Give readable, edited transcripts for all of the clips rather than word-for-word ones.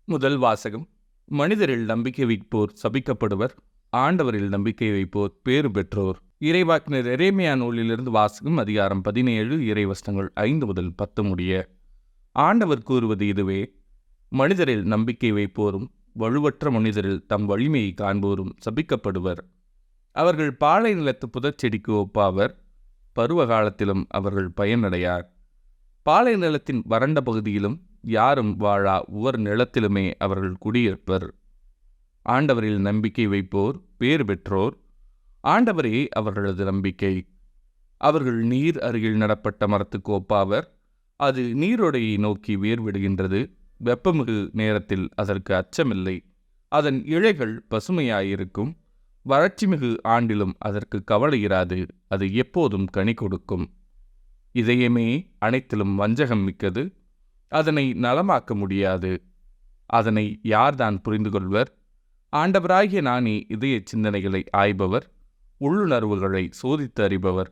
முதல் வாசகம். மனிதரில் நம்பிக்கை வைப்போர் சபிக்கப்படுவர், ஆண்டவரில் நம்பிக்கை வைப்போர் பேறு பெற்றோர். இறைவாக்கினர் எரேமியா நூலிலிருந்து வாசகம். அதிகாரம் 17, இறைவசனங்கள் 5 முதல் 10 முடிய. ஆண்டவர் கூறுவது இதுவே: மனிதரில் நம்பிக்கை வைப்போரும் வலுவற்ற மனிதரில் தம் வலிமையை காண்போரும் சபிக்கப்படுவர். அவர்கள் பாலை நிலத்து புதற்செடிக்கு ஒப்பாவர், பருவ காலத்திலும் அவர்கள் பயனடையார். பாலை நிலத்தின் வறண்ட பகுதியிலும் யாரும் வாழா ஒவ்வொரு நிலத்திலுமே அவர்கள் குடியிருப்பர். ஆண்டவரில் நம்பிக்கை வைப்போர் பேறு பெற்றோர். ஆண்டவரே அவர்களது நம்பிக்கை. அவர்கள் நீர் அருகில் நடப்பட்ட மரத்துக்கு ஒப்பாவர், அது நீரோடையை நோக்கி வேர்விடுகின்றது. வெப்பமிகு நேரத்தில் அதற்கு அச்சமில்லை. அதன் இழைகள் பசுமையாயிருக்கும். வறட்சிமிகு ஆண்டிலும் அதற்கு கவலை இராது. அது எப்போதும் கனி கொடுக்கும். இதயமே அனைத்திலும் வஞ்சகம் மிக்கது, அதனை நலமாக்க முடியாது. அதனை யார்தான் புரிந்து கொள்வர்? ஆண்டவராகிய நானே இதய சிந்தனைகளை ஆய்பவர், உள்ளுணர்வுகளை சோதித்து அறிபவர்.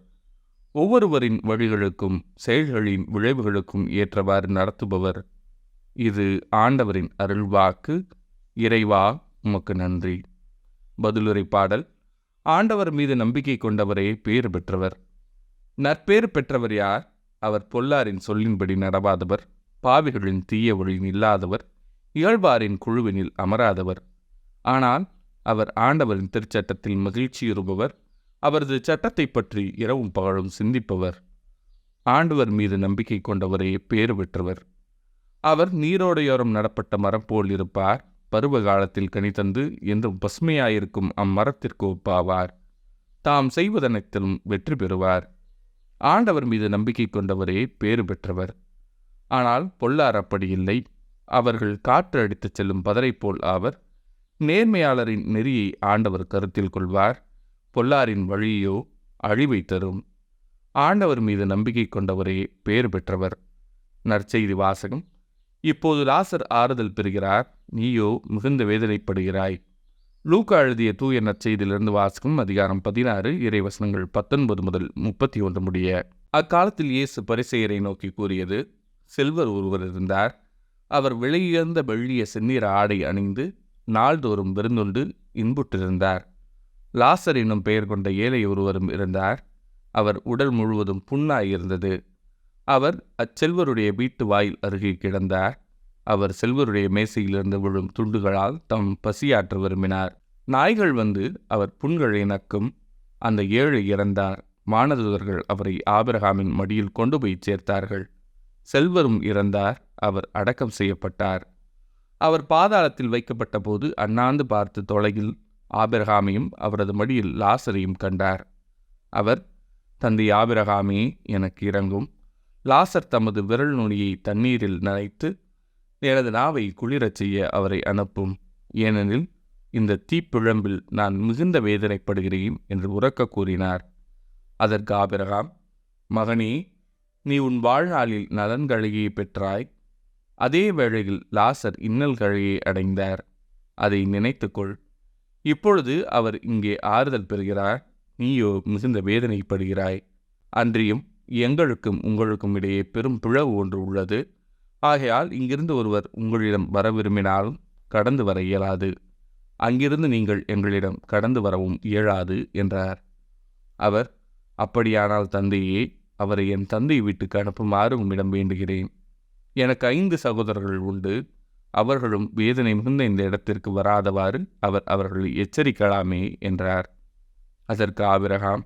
ஒவ்வொருவரின் வழிகளுக்கும் செயல்களின் விளைவுகளுக்கும் ஏற்றவாறு நடத்துபவர். இது ஆண்டவரின் அருள்வாக்கு. இறைவா, உமக்கு நன்றி. பதிலுரை பாடல். ஆண்டவர் மீது நம்பிக்கை கொண்டவரே பேறு பெற்றவர். நற்பேறு பெற்றவர் யார்? அவர் பொல்லாரின் சொல்லின்படி நடவாதவர், பாவிகளின் தீய வழியில் இல்லாதவர், இகழ்வாரின் குழுவினில் அமராதவர். ஆனால் அவர் ஆண்டவரின் திருச்சட்டத்தில் மகிழ்ச்சியுறுபவர், அவரது சட்டத்தை பற்றி இரவும் பகலும் சிந்திப்பவர். ஆண்டவர் மீது நம்பிக்கை கொண்டவரே பேறு பெற்றவர். அவர் நீரோடையோரம் நடப்பட்ட மரம் போல் இருப்பார், பருவ காலத்தில் கனி தந்து என்றும் பசுமையாயிருக்கும் அம்மரத்திற்கு ஒப்பாவார். தாம் செய்வதனைத்திலும் வெற்றி பெறுவார். ஆண்டவர் மீது நம்பிக்கை கொண்டவரே பேறு பெற்றவர். ஆனால் பொல்லார் அப்படி இல்லை. அவர்கள் காற்று அடித்துச் செல்லும் பதரை போல் ஆவர். நேர்மையாளரின் நெறியை ஆண்டவர் கருத்தில் கொள்வார், பொல்லாரின் வழியோ அழிவை தரும். ஆண்டவர் மீது நம்பிக்கை கொண்டவரே பேறு பெற்றவர். நற்செய்தி வாசகம். இப்போது லாசர் ஆறுதல் பெறுகிறார், நீயோ மிகுந்த வேதனைப்படுகிறாய். லூக்கா எழுதிய தூய நற்செய்தியிலிருந்து வாசகம். அதிகாரம் 16, இறைவசனங்கள் 19 முதல் 31 முடிய. அக்காலத்தில் இயேசு பரிசேயரை நோக்கி கூறியது: செல்வர் ஒருவர் இருந்தார். அவர் விலையுயர்ந்த வெள்ளிய செந்நிற ஆடை அணிந்து நாள்தோறும் விருந்துண்டு இன்புற்றிருந்தார். லாசர் என்னும் பெயர் கொண்ட ஏழை ஒருவரும் இருந்தார். அவர் உடல் முழுவதும் புண்ணாயிருந்தது. அவர் அச்செல்வருடைய வீட்டு வாயில் அருகே கிடந்தார். அவர் செல்வருடைய மேசையிலிருந்து விழும் துண்டுகளால் தம் பசியாற்ற விரும்பினார். நாய்கள் வந்து அவர் புண்களை நக்கும். அந்த ஏழை இறந்தார். வானதூதர்கள் அவரை ஆபிரகாமின் மடியில் கொண்டு போய் சேர்த்தார்கள். செல்வரும் இறந்தார். அவர் அடக்கம் செய்யப்பட்டார். அவர் பாதாளத்தில் வைக்கப்பட்ட போது அண்ணாந்து பார்த்து தொலையில் ஆபிரகாமையும் அவரது மடியில் லாசரையும் கண்டார். அவர், தந்தை ஆபிரகாமே, எனக்கு இரங்கும். லாசர் தமது விரல் நுனியை தண்ணீரில் நனைத்து எனது நாவை குளிரச் செய்ய அவரை அனுப்பும். ஏனெனில் இந்த தீப்பிழம்பில் நான் மிகுந்த வேதனைப்படுகிறேன் என்று உரக்க கூறினார். அதற்கு ஆபிரகாம், மகனே, நீ உன் வாழ்நாளில் நலன்களையே பெற்றாய். அதே வேளையில் லாசர் இன்னல்களையே அடைந்தார். அதை நினைத்துக்கொள். இப்பொழுது அவர் இங்கே ஆறுதல் பெறுகிறார், நீயோ மிகுந்த வேதனைப்படுகிறாய். அன்றியும் எங்களுக்கும் உங்களுக்கும் இடையே பெரும் பிளவு ஒன்று உள்ளது. ஆகையால் இங்கிருந்து ஒருவர் உங்களிடம் வர விரும்பினாலும் கடந்து வர இயலாது, அங்கிருந்து நீங்கள் எங்களிடம் கடந்து வரவும் இயலாது என்றார். அவர், அப்படியானால் தந்தையே, அவரை என் தந்தை வீட்டுக்கு அனுப்புமாறு உம்மிடம் வேண்டுகிறேன். எனக்கு 5 சகோதரர்கள் உண்டு. அவர்களும் வேதனை மிகுந்த இந்த இடத்திற்கு வராதவாறு அவர் அவர்களை எச்சரிக்கலாமே என்றார். அதற்கு ஆபிரகாம்,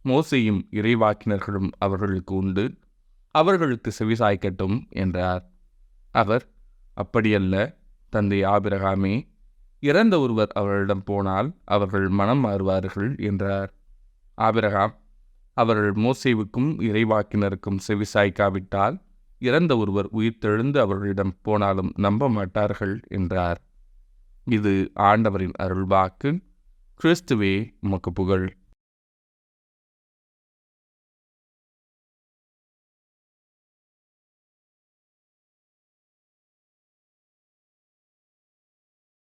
மோசேயும் இறைவாக்கினர்களும் அவர்களுக்கு உண்டு, அவர்களுக்கு செவிசாய்க்கட்டும் என்றார். அவர், அப்படியல்ல தந்தை ஆபிரகாமே, இறந்த ஒருவர் அவர்களிடம் போனால் அவர்கள் மனம் மாறுவார்கள் என்றார். ஆபிரகாம், அவர்கள் மோசேவுக்கும் இறைவாக்கினருக்கும் செவிசாய்க்காவிட்டால் இறந்த ஒருவர் உயிர்த்தெழுந்து அவர்களிடம் போனாலும் நம்ப மாட்டார்கள் என்றார். இது ஆண்டவரின் அருள்வாக்கு. கிறிஸ்துவே, உமக்கு புகழ்.